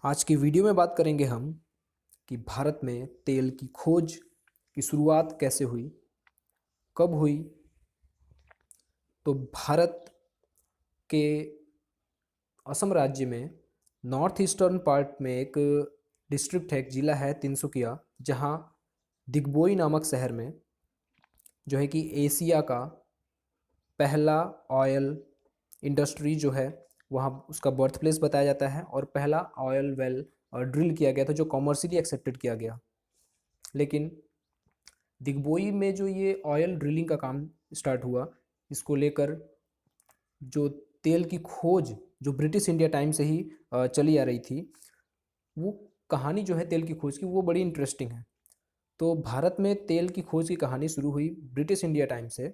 आज की वीडियो में बात करेंगे हम कि भारत में तेल की खोज की शुरुआत कैसे हुई, कब हुई। तो भारत के असम राज्य में नॉर्थ ईस्टर्न पार्ट में एक डिस्ट्रिक्ट है, एक ज़िला है तिनसुकिया, जहाँ दिग्बोई नामक शहर में जो है कि एशिया का पहला ऑयल इंडस्ट्री जो है वहाँ उसका बर्थ प्लेस बताया जाता है और पहला ऑयल वेल ड्रिल किया गया था जो कॉमर्शियली एक्सेप्टेड किया गया। लेकिन दिग्बोई में जो ये ऑयल ड्रिलिंग का काम स्टार्ट हुआ, इसको लेकर जो तेल की खोज जो ब्रिटिश इंडिया टाइम से ही चली आ रही थी, वो कहानी जो है तेल की खोज की वो बड़ी इंटरेस्टिंग है। तो भारत में तेल की खोज की कहानी शुरू हुई ब्रिटिश इंडिया टाइम से,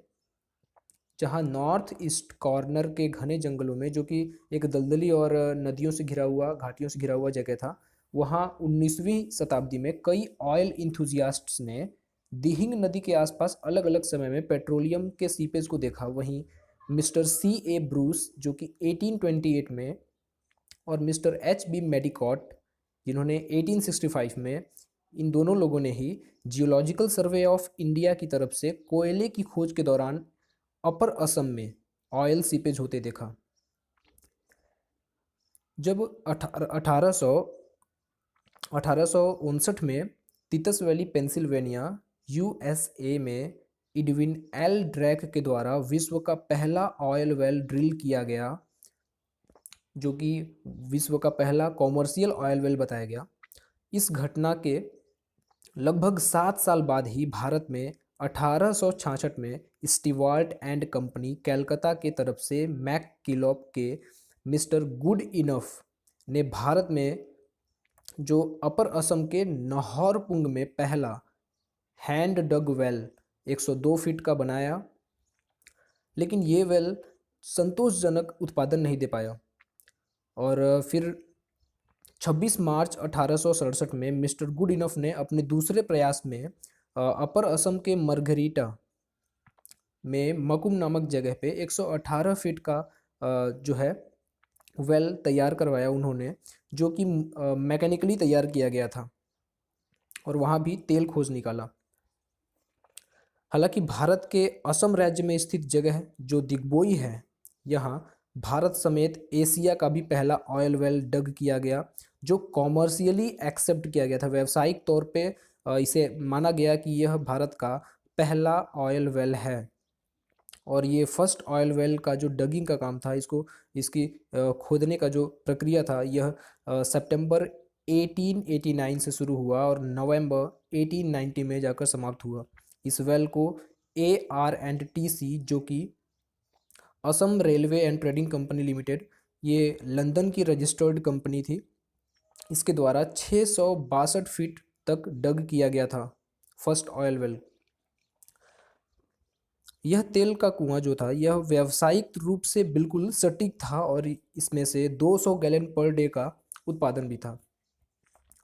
जहाँ नॉर्थ ईस्ट कॉर्नर के घने जंगलों में, जो कि एक दलदली और नदियों से घिरा हुआ, घाटियों से घिरा हुआ जगह था, वहाँ 19वीं शताब्दी में कई ऑयल इंथुजियास्ट्स ने दिहिंग नदी के आसपास अलग अलग समय में पेट्रोलियम के सीपेज को देखा। वहीं मिस्टर सी ए ब्रूस जो कि 1828 में और मिस्टर एच बी मेडिकॉट जिन्होंने 1865 में, इन दोनों लोगों ने ही जियोलॉजिकल सर्वे ऑफ इंडिया की तरफ से कोयले की खोज के दौरान अपर असम में ऑयल सीपेज होते देखा। जब 1859 में तितस वैली पेंसिल्वेनिया यूएसए में इडविन एल ड्रैक के द्वारा विश्व का पहला ऑयल वेल ड्रिल किया गया, जो कि विश्व का पहला कॉमर्शियल ऑयल वेल बताया गया। इस घटना के लगभग 7 साल बाद ही भारत में 1866 में स्टीवार्ट एंड कंपनी कैलकाता के तरफ से मैककिलॉप के मिस्टर गुड इनफ ने भारत में जो अपर असम के नहरपुंग में पहला हैंड डग वेल 102 फीट का बनाया। लेकिन ये वेल संतोषजनक उत्पादन नहीं दे पाया और फिर 26 मार्च 1867 में मिस्टर गुड इनफ ने अपने दूसरे प्रयास में अपर असम के मरघरीटा में मकुम नामक जगह पे 118 फीट का जो है वेल तैयार करवाया उन्होंने, जो कि मैकेनिकली तैयार किया गया था और वहाँ भी तेल खोज निकाला। हालांकि भारत के असम राज्य में स्थित जगह जो दिग्बोई है, यहाँ भारत समेत एशिया का भी पहला ऑयल वेल डग किया गया, जो कॉमर्शियली एक्सेप्ट किया गया था। व्यावसायिक तौर पे इसे माना गया कि यह भारत का पहला ऑयल वेल है। और ये फर्स्ट ऑयल वेल का जो डगिंग का काम था, इसकी खोदने का जो प्रक्रिया था, यह सितंबर 1889 से शुरू हुआ और नवंबर 1890 में जाकर समाप्त हुआ। इस वेल को AR&TC जो कि Assam railway and trading company limited, ये लंदन की रजिस्टर्ड कंपनी थी, इसके द्वारा 662 फीट तक डग किया गया था फर्स्ट ऑयल वेल। यह तेल का कुआं जो था यह व्यावसायिक रूप से बिल्कुल सटीक था और इसमें से 200 गैलन पर डे का उत्पादन भी था।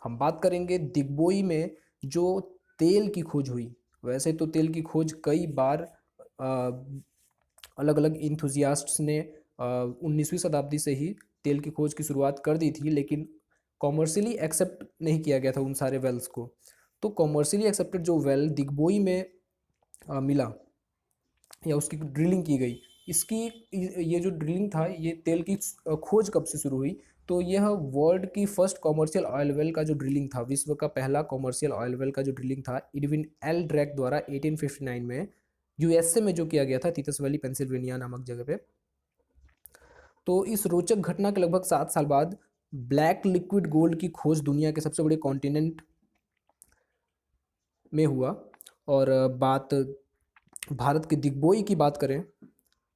हम बात करेंगे दिग्बोई में जो तेल की खोज हुई। वैसे तो तेल की खोज कई बार अलग अलग इंथुजियास्ट्स ने 19वीं शताब्दी से ही तेल की खोज की शुरुआत कर दी थी, लेकिन कॉमर्शियली एक्सेप्ट नहीं किया गया था उन सारे वेल्स को। तो कॉमर्शियली एक्सेप्टेड जो वेल दिग्बोई में मिला या उसकी ड्रिलिंग की गई, इसकी ये जो ड्रिलिंग था, ये तेल की खोज कब से शुरू हुई, तो यह वर्ल्ड की फर्स्ट कॉमर्शियल ऑयल वेल का जो ड्रिलिंग था, विश्व का पहला कॉमर्शियल ऑयल वेल का जो ड्रिलिंग था, इडविन एल ड्रैक द्वारा 1859 में यूएसए में जो किया गया था, तितस वैली पेंसिल्वेनिया नामक जगह पे। तो इस रोचक घटना के लगभग 7 साल बाद ब्लैक लिक्विड गोल्ड की खोज दुनिया के सबसे बड़े कॉन्टिनेंट में हुआ। और बात भारत के दिग्बोई की बात करें,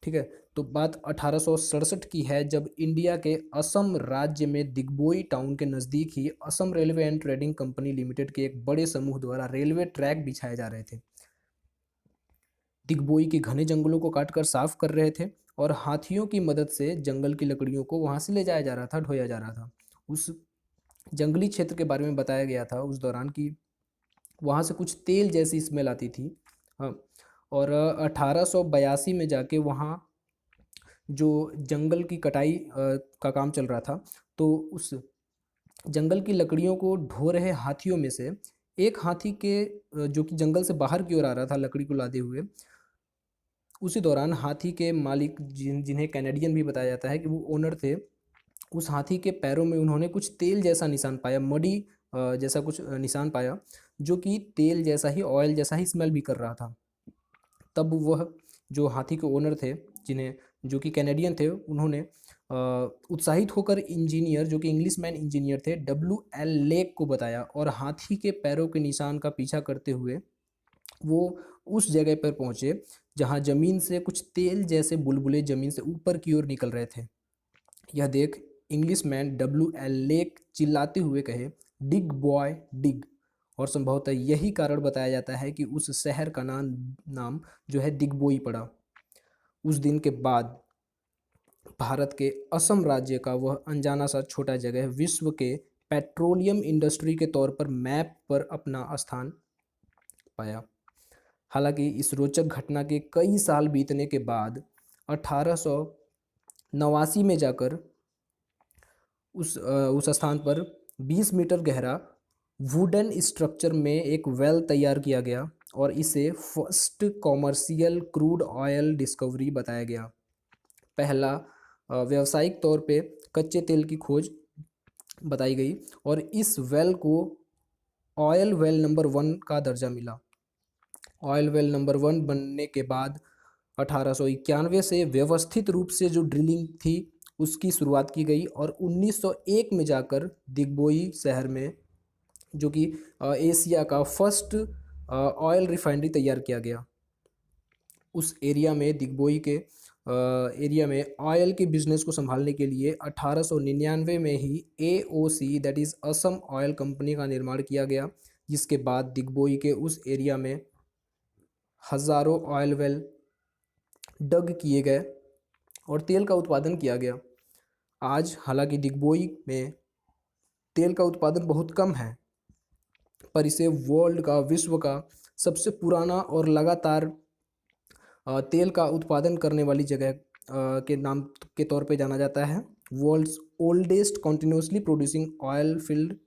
ठीक है, तो बात 1867 की है, जब इंडिया के असम राज्य में दिग्बोई टाउन के नज़दीक ही Assam railway and trading company limited के एक बड़े समूह द्वारा रेलवे ट्रैक बिछाए जा रहे थे। दिग्बोई के घने जंगलों को काटकर साफ कर रहे थे और हाथियों की मदद से जंगल की लकड़ियों को वहां से ले जाया जा रहा था, ढोया जा रहा था। उस जंगली क्षेत्र के बारे में बताया गया था उस दौरान कि वहाँ से कुछ तेल जैसी स्मेल आती थी। हाँ, और 1882 में जाके वहाँ जो जंगल की कटाई का काम चल रहा था, तो उस जंगल की लकड़ियों को ढो रहे हाथियों में से एक हाथी के जो कि जंगल से बाहर की ओर आ रहा था लकड़ी को लादे हुए, उसी दौरान हाथी के मालिक जिन्हें कैनेडियन भी बताया जाता है कि वो ओनर थे, उस हाथी के पैरों में उन्होंने कुछ तेल जैसा निशान पाया, मडी जैसा कुछ निशान पाया, जो कि तेल जैसा ही, ऑयल जैसा ही स्मेल भी कर रहा था। तब वह जो हाथी के ओनर थे, जिन्हें जो कि कैनेडियन थे, उन्होंने उत्साहित होकर इंजीनियर जो कि इंग्लिश मैन इंजीनियर थे WL लेक को बताया, और हाथी के पैरों के निशान का पीछा करते हुए वो उस जगह पर पहुंचे जहां जमीन से कुछ तेल जैसे बुलबुले जमीन से ऊपर की ओर निकल रहे थे। यह देख इंग्लिश मैन WL लेक चिल्लाते हुए कहे, डिग बॉय डिग। और संभवतः यही कारण बताया जाता है कि उस शहर का नाम जो है दिग्बोई पड़ा। उस दिन के बाद भारत के असम राज्य का वह अनजाना सा छोटा जगह विश्व के पेट्रोलियम इंडस्ट्री के तौर पर मैप पर अपना स्थान पाया। हालांकि इस रोचक घटना के कई साल बीतने के बाद 1889 में जाकर उस स्थान पर 20 मीटर गहरा वुडन स्ट्रक्चर में एक वेल तैयार किया गया और इसे first commercial crude oil discovery बताया गया। पहला व्यावसायिक तौर पे कच्चे तेल की खोज बताई गई और इस वेल को ऑयल वेल नंबर 1 का दर्जा मिला। ऑयल वेल नंबर 1 बनने के बाद 1891 से व्यवस्थित रूप से जो ड्रिलिंग थी उसकी शुरुआत की गई और 1901 में जाकर दिग्बोई शहर में, जो कि एशिया का फर्स्ट ऑयल रिफाइनरी तैयार किया गया। उस एरिया में दिग्बोई के एरिया में ऑयल के बिजनेस को संभालने के लिए 1899 में ही AOC that is Assam oil company का निर्माण किया गया, जिसके बाद दिग्बोई के उस एरिया में हज़ारों ऑयल वेल डग किए गए और तेल का उत्पादन किया गया। आज हालांकि दिग्बोई में तेल का उत्पादन बहुत कम है, पर इसे वर्ल्ड का, विश्व का सबसे पुराना और लगातार तेल का उत्पादन करने वाली जगह के नाम के तौर पे जाना जाता है। World's oldest continuously producing oil field.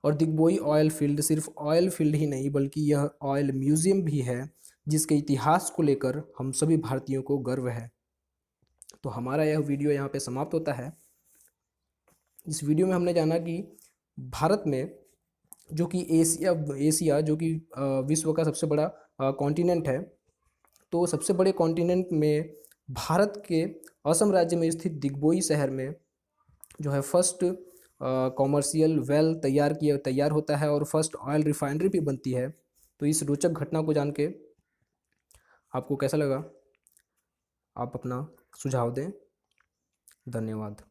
और दिग्बोई ऑयल फील्ड सिर्फ ऑयल फील्ड ही नहीं बल्कि यह ऑयल म्यूजियम भी है, जिसके इतिहास को लेकर हम सभी भारतीयों को गर्व है। तो हमारा यह वीडियो यहाँ पे समाप्त होता है। इस वीडियो में हमने जाना कि भारत में जो कि एशिया जो कि विश्व का सबसे बड़ा कॉन्टिनेंट है, तो सबसे बड़े कॉन्टिनेंट में भारत के असम राज्य में स्थित दिग्बोई शहर में जो है फर्स्ट कॉमर्शियल वेल तैयार होता है और फर्स्ट ऑयल रिफाइनरी भी बनती है। तो इस रोचक घटना को जान के आपको कैसा लगा? आप अपना सुझाव दें। धन्यवाद।